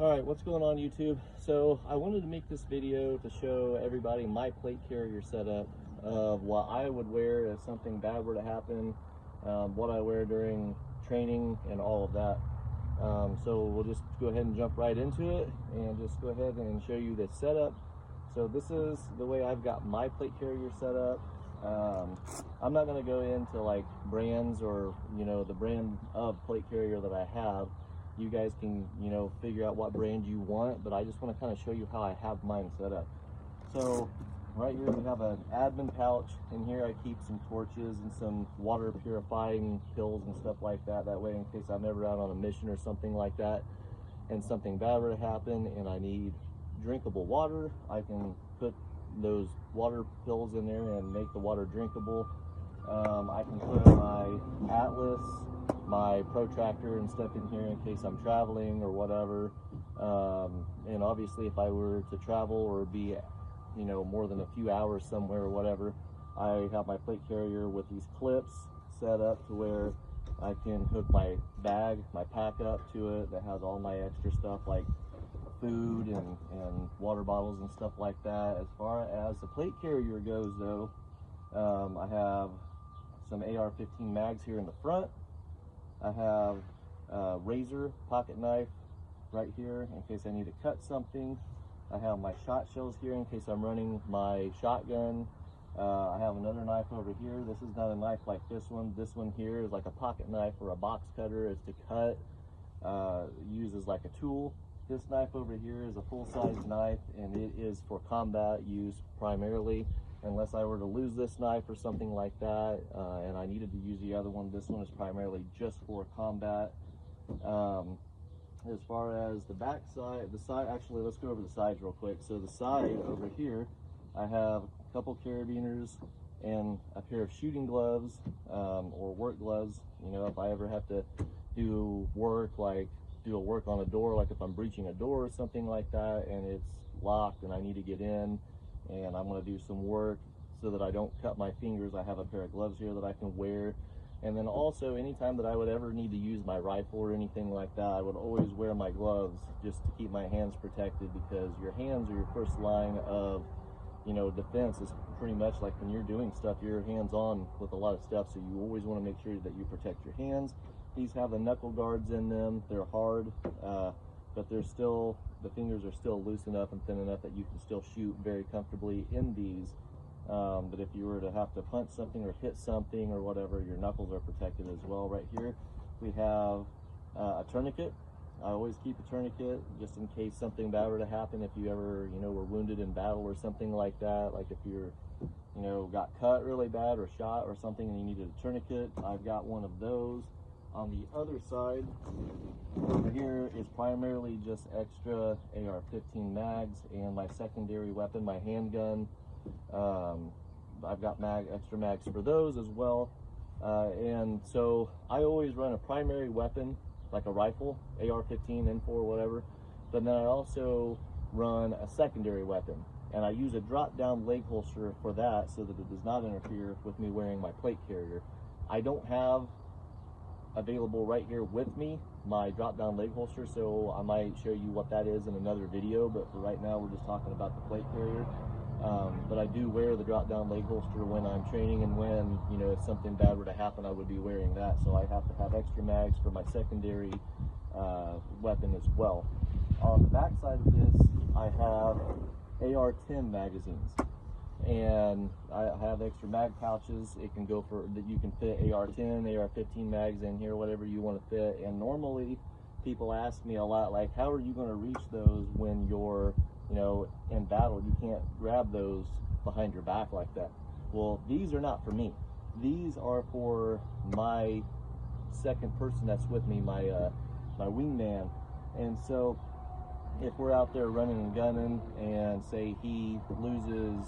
Alright, what's going on YouTube? So I wanted to make this video to show everybody my plate carrier setup of what I would wear if something bad were to happen, what I wear during training and all of that. So we'll just go ahead and jump right into it and just go ahead and show you the setup. So this is the way I've got my plate carrier set up. I'm not going to go into like brands or the brand of plate carrier that I have. You guys can figure out what brand you want, but I just want to kind of show you how I have mine set up. So right here we have an admin pouch. In here I keep some torches and some water purifying pills and stuff like that. That way, in case I'm ever out on a mission or something like that and something bad were to happen and I need drinkable water, I can put those water pills in there and make the water drinkable. I can put my Atlas, my protractor and stuff in here in case I'm traveling or whatever. And obviously if I were to travel or be more than a few hours somewhere or whatever, I have my plate carrier with these clips set up to where I can hook my bag, my pack up to it that has all my extra stuff like food and water bottles and stuff like that. As far as the plate carrier goes though, I have some AR-15 mags here in the front. I have a razor pocket knife right here in case I need to cut something. I have my shot shells here in case I'm running my shotgun. I have another knife over here. This is not a knife like this one. This one here is like a pocket knife or a box cutter. It's to cut, used as like a tool. This knife over here is a full-size knife and it is for combat use primarily. Unless I were to lose this knife or something like that, and I needed to use the other one, this one is primarily just for combat. As far as the back side, actually, let's go over the sides real quick. So the side over here, I have a couple carabiners and a pair of shooting gloves or work gloves. If I ever have to do work, like do a work on a door, like if I'm breaching a door or something like that, and it's locked and I need to get in, and I'm going to do some work so that I don't cut my fingers, I have a pair of gloves here that I can wear. And then also anytime that I would ever need to use my rifle or anything like that, I would always wear my gloves just to keep my hands protected, because your hands are your first line of defense. Is pretty much like when you're doing stuff, you're hands-on with a lot of stuff, so you always want to make sure that you protect your hands. These have the knuckle guards in them. They're hard, but they're still, the fingers are still loose enough and thin enough that you can still shoot very comfortably in these. But if you were to have to punch something or hit something or whatever, your knuckles are protected as well. Right here we have a tourniquet. I always keep a tourniquet just in case something bad were to happen. If you ever were wounded in battle or something like that, like if you're got cut really bad or shot or something and you needed a tourniquet, I've got one of those. On the other side over here is primarily just extra AR-15 mags and my secondary weapon, my handgun. I've got extra mags for those as well. And so I always run a primary weapon, like a rifle, AR-15, M4, whatever. But then I also run a secondary weapon. And I use a drop-down leg holster for that so that it does not interfere with me wearing my plate carrier. I don't have available right here with me my drop-down leg holster, so I might show you what that is in another video, but for right now we're just talking about the plate carrier. But I do wear the drop-down leg holster when I'm training, and when if something bad were to happen, I would be wearing that, so I have to have extra mags for my secondary weapon as well. On the back side of this, I have AR-10 magazines, and I have extra mag pouches. It can go for that, you can fit AR-10, AR-15 mags in here, whatever you want to fit. And normally people ask me a lot, like, how are you going to reach those when you're in battle? You can't grab those behind your back like that. Well, these are not for me. These are for my second person that's with me, my my wingman. And so if we're out there running and gunning and say he loses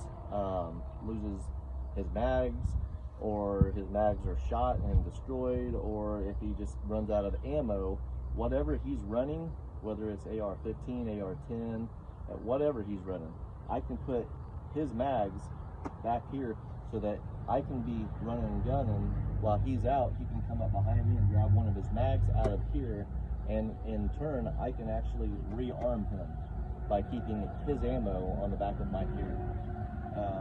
his mags, or his mags are shot and destroyed, or if he just runs out of ammo, whatever he's running, whether it's AR-15, AR-10, whatever he's running, I can put his mags back here so that I can be running and gunning while he's out. He can come up behind me and grab one of his mags out of here and in turn I can actually rearm him by keeping his ammo on the back of my carrier.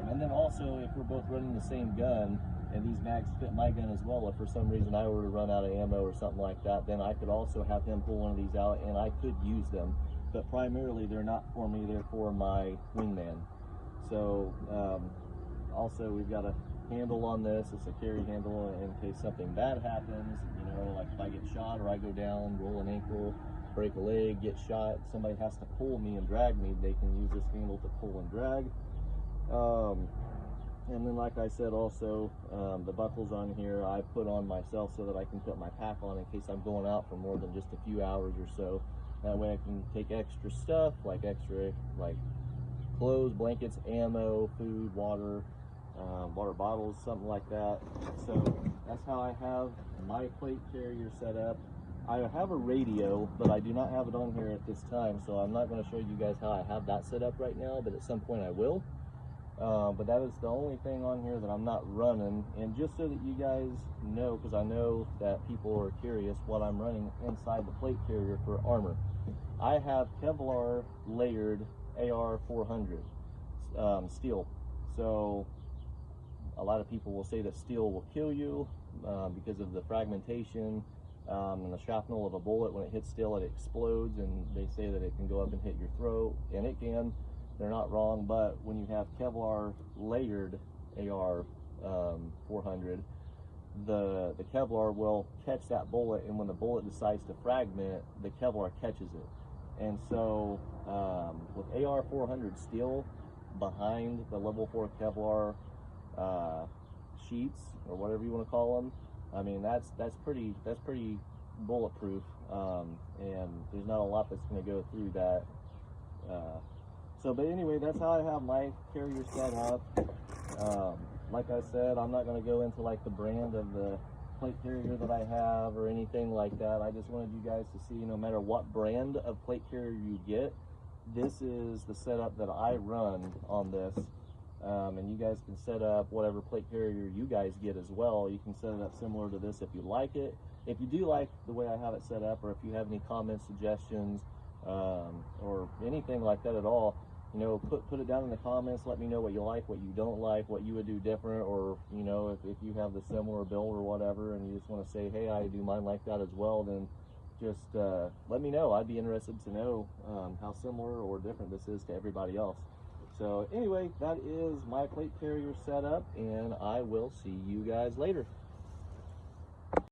And then also, if we're both running the same gun and these mags fit my gun as well, if for some reason I were to run out of ammo or something like that, then I could also have him pull one of these out and I could use them. But primarily they're not for me, they're for my wingman. So also we've got a handle on this. It's a carry handle in case something bad happens, you know, like if I get shot or I go down, roll an ankle, break a leg, get shot, somebody has to pull me and drag me, they can use this handle to pull and drag. And then like I said also, the buckles on here I put on myself so that I can put my pack on in case I'm going out for more than just a few hours or so. That way I can take extra stuff, like clothes, blankets, ammo, food, water, water bottles, something like that. So that's how I have my plate carrier set up. I have a radio, but I do not have it on here at this time, so I'm not going to show you guys how I have that set up right now, but at some point I will. But that is the only thing on here that I'm not running. And just so that you guys know, because I know that people are curious what I'm running inside the plate carrier for armor, I have Kevlar layered AR-400 steel. So a lot of people will say that steel will kill you because of the fragmentation and the shrapnel of a bullet. When it hits steel, it explodes, and they say that it can go up and hit your throat, and it can. They're not wrong, but when you have Kevlar layered AR-400, the Kevlar will catch that bullet, and when the bullet decides to fragment, the Kevlar catches it. And so with AR-400 steel behind the level 4 Kevlar sheets, or whatever you want to call them, I mean that's pretty bulletproof, and there's not a lot that's going to go through that. But anyway, that's how I have my carrier set up. Like I said, I'm not going to go into like the brand of the plate carrier that I have or anything like that. I just wanted you guys to see, no matter what brand of plate carrier you get, this is the setup that I run on this. And you guys can set up whatever plate carrier you guys get as well. You can set it up similar to this if you like it. If you do like the way I have it set up, or if you have any comments, suggestions, or anything like that at all, you know, put it down in the comments. Let me know what you like, what you don't like, what you would do different, or, you know, if you have the similar build or whatever, and you just want to say, hey, I do mine like that as well, then just let me know. I'd be interested to know how similar or different this is to everybody else. So anyway, that is my plate carrier setup, and I will see you guys later.